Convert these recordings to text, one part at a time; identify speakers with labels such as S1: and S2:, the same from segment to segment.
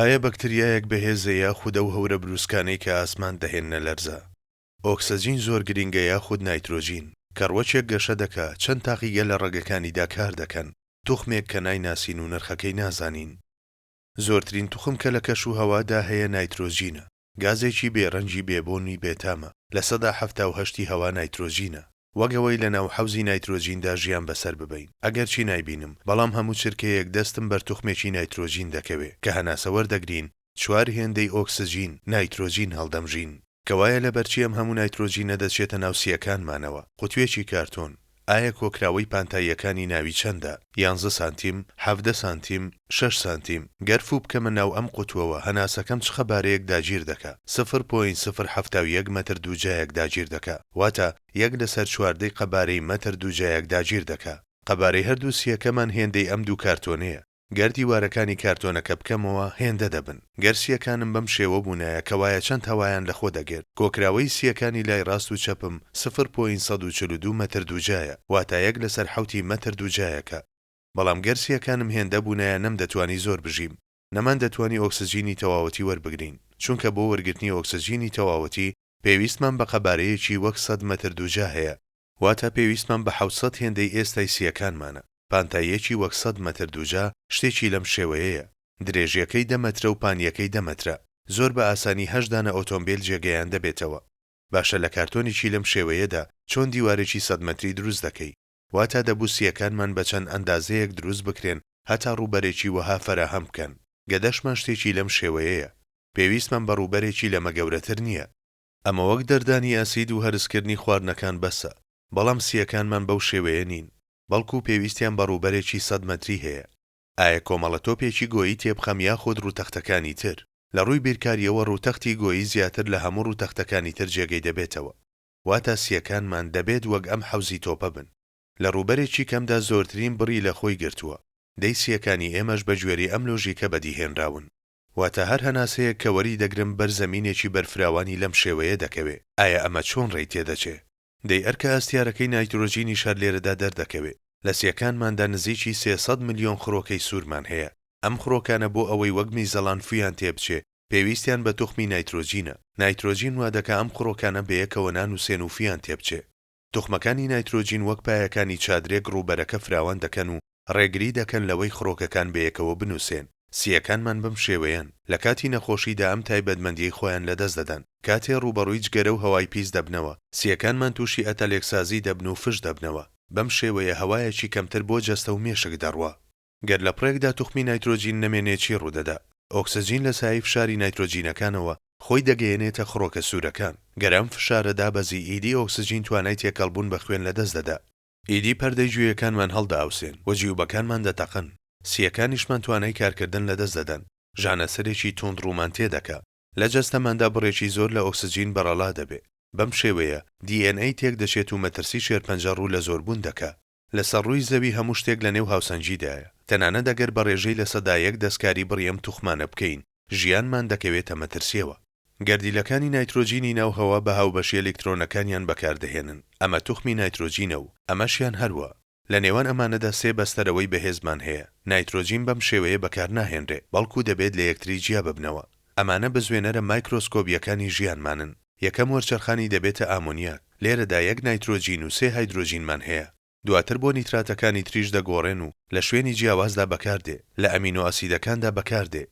S1: ئایا بەکتریایەک بەهێزە یاخود ئەو هەورە بروسکانەی کە ئاسمان دەهێنە لەرزە؟ ئۆکسجین زۆر گرینگە یاخود نایترۆژین کە ڕوەچێک گەشە دەکا چەند تاقیگە لە ڕێگەکانیدا کار دەکەن، توخمێک کە نایناسین و نرخەکەی نازانین. زۆرترین توخم کە لە کەش و هەوادا هەیە نایترۆژینە، گازێکی بێڕەنجی بێبۆنی بێتامە، لە سەدا 78 هەوا نایترۆژینە. وەگەوەی لە ناو حەوزی نایترۆژیندا ژیان بەسەر ببەین. ئەگەر چی نایبینم، بەڵام هەموو چرکەیەک دەستم بەر توخمێکی نایترۆژین دەکەوێت کە هەناسە وەردەگرین 4 هێندەی ئۆکسجین نایترۆژین هەڵدەمژین. کەوایە لە بەرچی ئەم هەموو نایترۆژینە دەچێتە ناو سیەکانمانەوە. قوتوێکی کارتۆن ئایا کۆکراوەی پانتاییەکانی ناوی چەندە؟ 11 سانتیم، 17 سانتیم، 6 سانتیم. گەرفوو بکەمە ناو ئەم قوتوەوە هەناسەکەم چ خەبارەیەک داگیر دەکا؟ 0.071 مەتر دووجایەک داگیر دەکا، واتە 1 لەسەر 4 قەبارەی مەتر دووجایەک داگیر دەکا. قەبارەی هەردوو سیەکەمان هێندەی ئەم دوو کارتۆنەیە. گەر دیوارەکانی کارتۆنەکە بکەمەوە هێندە دەبن. گەر سیەکانم بەم شێوە بوونایە کەوایە چەند هەوایان لەخۆ دەگێت. کۆکراوەی سیەکانی لای ڕاست و چەپم 0.142 مەتر دووجایە، واتە 1 لەسەر 7 مەتر دووجایەکە. بەڵام گەر سیەکانم هێندە بوونایە نەمدەتوانی زۆر بژیم. نەمان دەتوانی ئۆکسجینی تەواوەتی وەربگرین، چونکە بۆ وەرگرتنی ئۆکسجینی تەواوەتی پێویستمان بە قەبارەیەکی وەک 100 مەتر دووجا هەیە، واتە پێویستمان بە 700 هێندەی ئێستای سیەکانمانە. پانتاییەکی وەک 100 مەتر دووجا شتێکی لەم شێوەیەیە. درێژیەکەی 10 مەترە و پانیەکەی 10 مەترە. زۆر بە ئاسانی 8 دانە ئۆتۆمبیل جێگەیان دەبێتەوە. باشە لە کارتۆنێکی لەم شێوەیەدا چۆن دیوارێکی 100 مەتری دروست دەکەی؟ واتە دەبوو سیەکانمان بە چەند ئەندازەیەک دروست بکرێن هەتا ڕووبەرێکی وەها فەراهەم بکەن. گەدەشمان شتێکی لەم شێوەیەیە. پێویستمان بە ڕووبەرێکی لەمە گەورەتر نییە. ئەمە وەک دەردانی ئاسید و هەرسکردنی خواردنەکان بەسە. بەڵام سیەکانمان بەو شێوەیە نین، بەڵکو پێویستیان بە ڕووبەرێکی 100 مەتری هەیە. ئایا کۆمەڵە تۆپێکی گۆیی تێبخەم یاخود ڕووتەختەکانی تر؟ لە ڕووی بیرکاریەوە ڕووتەختی گۆیی زیاتر لە هەموو ڕووتەختەکانی تر جێگەی دەبێتەوە، واتە سیەکانمان دەبێت وەک ئەم حەوزی تۆپە بن. لە ڕووبەرێکی کەمدا زۆرترین بڕی لە خۆی گرتووە. دەی سیەکانی ئێمەش بە گوێرەی ئەم لۆژیکە بەدیهێنراون، واتە هەر هەناسەیەک کە وەری دەگرم بەر زەمینێکی بەرفراوانی لەم شێوەیە دەکەوێت. ئایا ئەمە چۆن ڕێی تێدەچێ؟ دەی ئەرکە ئەستیارەکەی نایترۆژینی شار لێرەدا دەردەکەوێت. لە سیەکانماندا نزیکی 300 ملیۆن خڕۆکەی سوورمان هەیە. ئەم خڕۆکانە بۆ ئەوەی وەک میزەڵان فویان تێبچێ پێویستیان بە توخمی نایترۆژینە. نایترۆژین وا دەکا ئەم خڕۆکانە بەیەکەوە نانووسێن و فویان تێبچێ. توخمەکانی نایترۆژین وەک پایەکانی چادرێک ڕووبەرەکە فراوان دەکەن و ڕێگری دەکەن لەوەی خڕۆکەکان بەیەکەوە بنووسێن. سیەکانمان بەم شێوەیەن. لە کاتی نەخۆشیدا ئەم تایبەتمەندیەی خۆیان لەدەست دەدەن. کاتێ ڕووبەڕووی جگەرە و هەوای پیس دەبنەوە، سیەکانمان تووشی ئەتەلێکسازی دەبن و فش دەبنەوە. بەم شێوەیە هەوایەکی کەمتر بۆ جەستە و مێشک دەڕوا. گەر لە پڕێکدا توخمی نایترۆژین نەمێنێکی ڕوودەدا، ئۆکسجین لە سایەی فشاری نایترۆژینەکانەوە خۆی دەگەیەنێتە خڕۆکە سوورەکان. گەر ئەم فشارە دابەزی ئیدی ئۆکسجین توانای تێکەڵبوون بە خوێن لەدەست دەدا. ئیدی پەردەی گوێیەکانمان هەڵداوسێن و جیوبەکانمان دەتەقن. سیەکانیشمان توانای کارکردن لەدەست دەدەن. ژانەسەرێکی توند ڕوومان تێدەکا. لە جەستەماندا بڕێکی زۆر لە ئۆکسجین بەڕەڵا دەبێت. بەم شێوەیە DNA تێک دەچێت و مەترسی شێرپەنجە ڕوو لە زۆربوون دەکا. لەسەر ڕووی زەوی هەموو شتێک لە نێو هاوسەنجیدایە. تەنانەت ئەگەر بە ڕێژەی لە سەدا 1 دەستکاری بڕی ئەم توخمانە بکەین، ژیانمان دەکەوێتە مەترسیەوە. گەردیلەکانی نایترۆژینی ناو هەوا بە هاوبەشی ئەلکترۆنەکانیان بەکاردەهێنن. ئەمە توخمی نایترۆژینە و ئەمەشیان هەروە. لە نێوان ئەمانەدا 3 بەستەرەوەی بەهێزمان هەیە. نایترۆژین بەم شێوەیە بەکار ناهێنرێ، بەڵکو دەبێت لە یەکتری جیا ببنەوە. ئەمانە بە زوێنەرە مایکرۆسکۆبیەکانی ژیانمانن. یەکەم وەرچەرخانی دەبێتە ئامۆنیاک. لێرەدا 1 نایترۆژین و 3 هایدرۆژینمان هەیە. دواتر بۆ نیتراتەکانی تریش دەگۆڕێن و لە شوێنی جیاوازدا بەکاردێ، لە ئەمینۆ ئاسیدەکاندا بەکاردێ.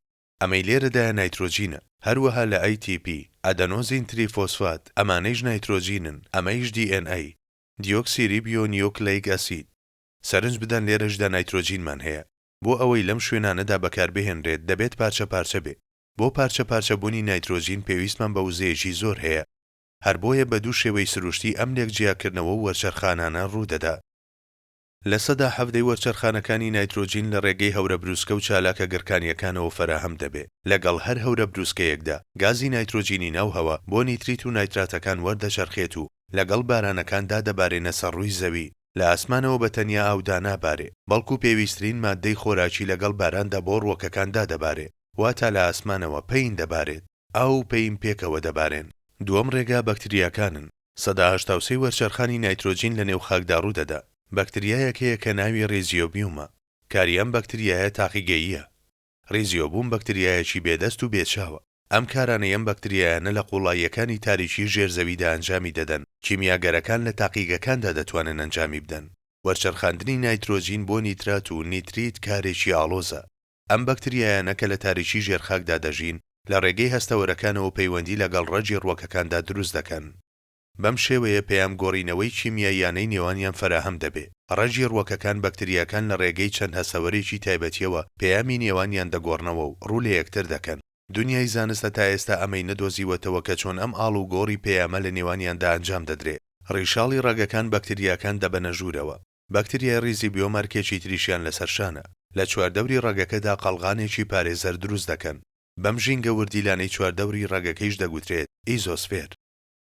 S1: ئەمەی لێرەدایە نایترۆژینە. هەروەها لە ATP، ئەدەنۆزین تریفۆسفات، ئەمانەیش نایترۆژینن، ئەمەیش DNA، دیۆکسیریبۆ نیوکلەیک ئەسید. سەرنج بدەن لێرەشدا نایترۆژینمان هەیە. بۆ ئەوەی لەم شوێنانەدا بەکاربهێنرێت دەبێت پارچە پارچە بێ. بۆ پارچە پارچەبوونی نایترۆژین پێویستمان بە وزەیەکی زۆر هەیە. هەر بۆیە بە دوو شێوەی سروشتی ئەم لێکجیاکردنەوە و وەرچەرخانانە ڕوودەدا. لە سەدا 17 وەرچەرخانەکانی نایترۆژین لە ڕێگەی هەورە بروسکە و چالاکە گرکانیەکانەوە فەراهەم دەبێت. لەگەڵ هەر هەورە بروسکەیەکدا گازی نایترۆژینی ناو هەوا بۆ نیتریت و نایتراتەکان وەردەچەرخێت و لەگەڵ بارانەکاندا دەبارێنە سەر ڕووی زەوی. لە ئاسمانەوە بە تەنیا ئاودا نابارێ، بەڵکو پێویستترین مادەی خۆراکی لەگەڵ باراندا بۆ ڕووەکەکاندا دەبارێ، واتە لە ئاسمانەوە پەین دەبارێت. ئاو و پەین پێکەوە دەبارێن. دووەم ڕێگا بەکتریاکانن. سەدا 83 وەرچەرخانی نایترۆژین لە نێو خاکدا ڕوودەدا. بەکتریایەک هەیە کە ناوی ڕێزیۆبیومە. کاری ئەم بەکتریایە تاقیگەییە. ریزیۆبوون بەکتریایەکی بێدەست و بێچاوە. ئەم کارانە ئەم بەکتریایانە لە قوڵاییەکانی تاریکی ژێرزەویدا ئەنجامی دەدەن. کیمیاگەرەکان لە تاقیگەکاندا دەتوانن ئەنجامی بدەن. وەرچەرخاندنی نایترۆجین بۆ نیترات و نیتریت کارێکی ئاڵۆزە. ئەم بەکتریایانە کە لە تاریکی ژێرخاکدا دەژین لە ڕێگەی هەستەوەرەکانەوە پەیوەندی لەگەڵ ڕەجی ڕووەکەکاندا دروست دەکەن. بەم شێوەیە پێیان گۆڕینەوەی کیمیاییانەی نێوانیان فراهەم دەبێت. ڕەجی ڕووەکەکان بەکتریاکان لە ڕێگەی چەند هەسەوەرێکی تایبەتیەوە پەیامی نێوانیان دەگۆڕنەوە و ڕوو لە یەکتر دەکەن. دنیای زانستە تا ئێستا ئەمەی نەدۆزیوەتەوە کە چۆن ئەم ئاڵ و گۆڕی پەیامە لە نێوانیاندا ئەنجام دەدرێت. ڕیشاڵی ڕەگەکان بەکتریاکان دەبەنە ژوورەوە. بەکتریای ریزی بیۆمارکێکی تریشیان لەسەر شانە. لە چواردەوری ڕەگەکەدا قەڵغانێکی پارێزەر دروست دەکەن. بەم ژینگە وردیلانەی چواردەوری ڕەگەکەیش دەگوترێت ئیزۆسفێر.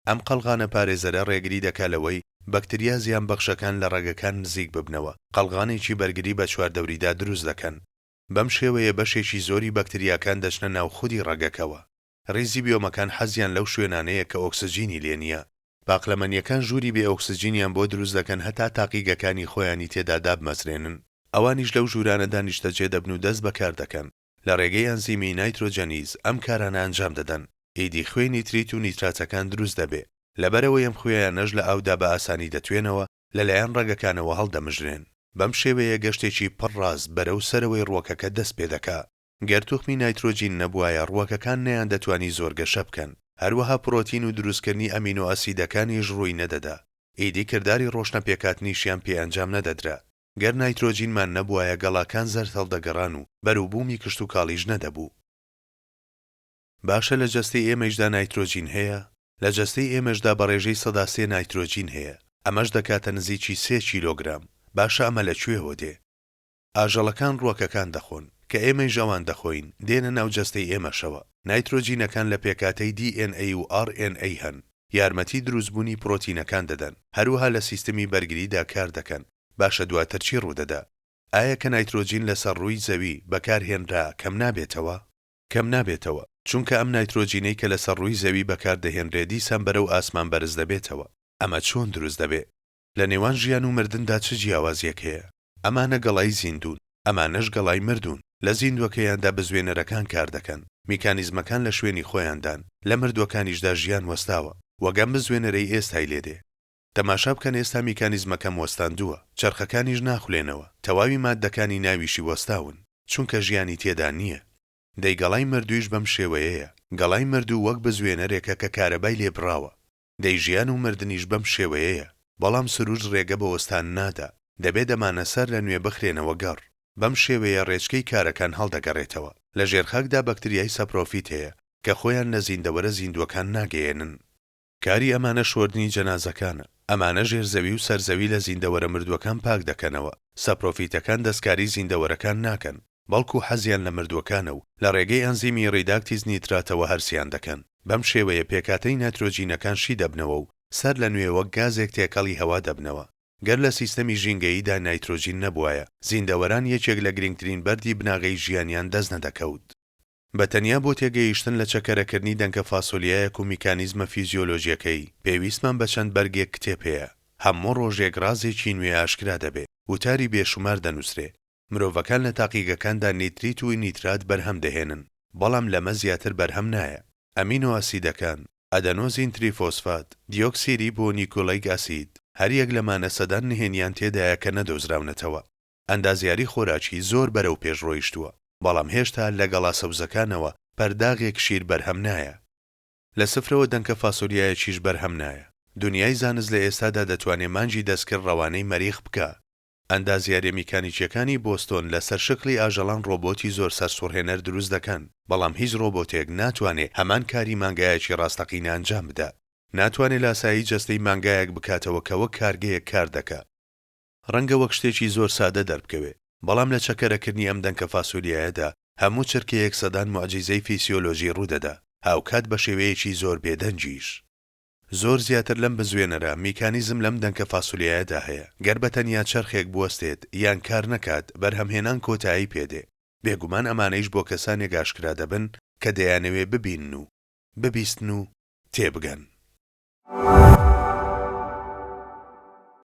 S1: ئەم قەڵغانە پارێزەرە ڕێگری دەکالەوەی بەکتریا زیان بەخشەکان لە ڕەگەکان نزیک ببنەوە. قەڵغانێکی بەرگری بە چواردەوریدا دروست دەکەن. بەم شێوەیە بەشێکی زۆری بەکتریاکان دەچنە ناو خودی ڕەگەکەوە. ریزی بیۆمەکان حەزیان لەو شوێنانەیە کە ئۆکسجینی لێ نییە. باقلەمەنیەکان ژووری بێ ئۆکسجینیان بۆ دروست دەکەن هەتا تاقیگەکانی خۆیانی تێدا دابمەزرێنن. ئەوانیش لەو ژوورانە دانیشتەجێ دەبن و دەست بەکار دەکەن. لە ڕێگەی ئەنزیمی نایترۆجەنیز ئەم کارانە ئەنجام دەدەن. ئیدی خوێ نیتریت و نیتراتەکان دروست دەبێ. لەبەرەوەی ئەم خوێیانەش لە ئاودا بە ئاسانی دەتوێنەوە لەلایەن ڕەگەکانەوە هەڵدەمژرێن. بەم شێوەیە گەشتێکی پڕڕاست بەرەو سەرەوەی ڕووەکەکە دەست پێ دەکا. گەر توخمی نایترۆجین نەبوایە ڕووەکەکان نەیان دەتوانی زۆر گەشە بکەن. هەروەها پرۆتین و دروستکردنی ئەمینۆ ئەسیدەکانیش ڕووی نەدەدا. ئیدی کردداری ڕۆشنەپێکاتنیشیان پێ ئەنجام نەدەدرا. گەر نایترۆجینمان نەبوایە گەڵاکان زەرد هەڵدەگەڕان و بەرووبوومی کشت و کاڵیش نەدەبوو. باشە لە جەستەی ئێمەشدا نایترۆجین هەیە؟ لە جەستەی ئێمەشدا بە ڕێژەی 3 نایترۆجین هەیە. ئەمەش دەکاتە نزیکی 3 کیلۆگرام. باشە ئەمە لەکوێوە دێ؟ ئاژەڵەکان ڕووەکەکان دەخۆن کە ئێمەی ژەوان دەخۆین دێنە ناو جەستەی ئێمەشەوە. نایترۆجینەکان لە پێکاتەی DNA و RNA هەن. یارمەتی دروستبوونی پرۆتینەکان دەدەن. هەروەها لە سیستەمی بەرگریدا کار دەکەن. باشە دواتر چی ڕوودەدا؟ ئایا کە نایترۆجین لەسەر ڕووی زەوی بەکارهێنرا کەم نابێتەوە؟ کەم نابێتەوە، چونکە ئەم نایترۆجینەی کە لەسەر ڕووی زەوی بەکاردەهێنرێ دیسان بەرەو ئاسمان بەرز دەبێتەوە. ئەمە چۆن دروست دەبێت؟ لە نێوان ژیان و مردندا چ جیاوازیەک هەیە؟ ئەمانە گەڵای زیندون، ئەمانەش گەڵای مردوون. لە زیندوەکەیاندا بزوێنەرەکان کار دەکەن. میکانیزمەکان لە شوێنی خۆیاندان. لە مردوەکانیشدا ژیان وەستاوە. وەگەم بزوێنەرەی ئێستای لێدێ. تەماشا بکەن ئێستا میکانیزمەکەم وەستاندووە. چەرخەکانیش ناخولێنەوە. تەواوی ماددەکانی ناویشی وەستاون. چونکە ژیانی تێدا نییە. دەیگەڵای مردوویش بەم شێوەیەیە. گەڵای مردوو وەک بزوێنەرێکە کە کارەبای لێبڕاوە. دەیژیان و مردنیش بەم شێوەیەیە. بەڵام سروج ڕێگە بە وەستان نادا. دەبێت دەمانە سەر لە نوێ بخرێنەوە گەڕ. بەم شێوەیە ڕێچکەی کارەکان هەڵدەگەڕێتەوە. لە ژێرخاکدا بەکتریای سەپرۆفیت هەیە کە خۆیان لە زیندەوەرە زیندوەکان ناگەیێنن. کاری ئەمانە شۆردنی جەنازەکانە. ئەمانە ژێرزەوی و سەرزەوی لە زیندەوەرە مردووەکان پاک دەکەنەوە. سەپرۆفیتەکان دەستکاری زیندەوەرەکان ناکەن، بەڵکو حەزیان لە مردووەکانە و لە ڕێگەی ئەنزیمی ڕیداکتیز نیتراتەوە هەرسیان دەکەن. بەم شێوەیە پێکاتەی نایترۆجینەکان شی دەبنەوە و سەر لە نوێ وەک گازێک تێکەڵی هەوا دەبنەوە. گەر لە سیستەمی ژینگەییدا نایترۆجین نەبوایە، زیندەوەران یەکێک لە گرنگترین بەردی بناغەی ژیانیان دەست نەدەکەوت. بەتەنیا بۆ تێگەیشتن لە چەکەرەکردنی دەنگە فاسۆلیایەک و میکانیزمە فیزیۆلۆژیەکەی پێویستمان بە چەند بەرگێک کتێب هەیە. هەموو ڕۆژێک رازێکی نوێ ئاشکرا دەبێت، وتاری بێشومار دەنووسرێ. مرۆڤەکان لە تاقیگەکاندا نیتریت و نیترات بەرهەم دەهێنن، بەڵام لەمە زیاتر بەرهەم نایە. ئەمینۆ ئاسیدەکان، ئەدەنۆزین تریفۆسفات، دیۆکسیری بۆ نیکۆلەیک ئاسید، هەر یەک لەمانە سەدان نهێنیان تێدایە کە نەدۆزراونەتەوە. ئەندازیاری خۆراکی زۆر بەرەو پێش ڕۆیشتووە، بەڵام هێشتا لە گەڵا سەوزەکانەوە پەرداغێک شیر بەرهەم نایە. لە سفرەوە دەنگە فاسۆلیایەکیش بەرهەم نایە. دنیای زانست لە ئێستادا دەتوانێت مانجی دەستکرد ڕەوانەی مەریخ بکە. ئەندازیاری میکانیکیەکانی بۆستۆن لەسەر شکلی ئاژەڵان ڕۆبۆتی زۆر سەرسوڕهێنەر دروست دەکەن، بەڵام هیچ ڕۆبۆتێک ناتوانێت هەمان کاری مانگایەکی ڕاستەقینە ئەنجام بدات. ناتوانێت لاسایی جەستەی مانگایەک بکاتەوە کە وەک کارگەیەک کار دەکات. ڕەنگە وەک شتێکی زۆر سادە دەربکەوێت، بەڵام لە چەکەرەکردنی ئەم دەنگە فاسۆلیایەدا هەموو چرکەیەک سەدان معجیزەی فیسیۆلۆژی ڕوودەدا، هاوکات بە شێوەیەکی زۆر بێدەنجیش. زۆر زیاتر لەم بزوێنەرە میکانیزم لەم دەنگە فاسۆلیایەدا هەیە. گەر بەتەنیا چەرخێک بوەستێت یان کار نەکات، بەرهەمهێنان کۆتایی پێدێ. بێگومان ئەمانەیش بۆ کەسانێک ئاشکرا دەبن کە دەیانەوێ ببینن و ببیستن و تێبگەن.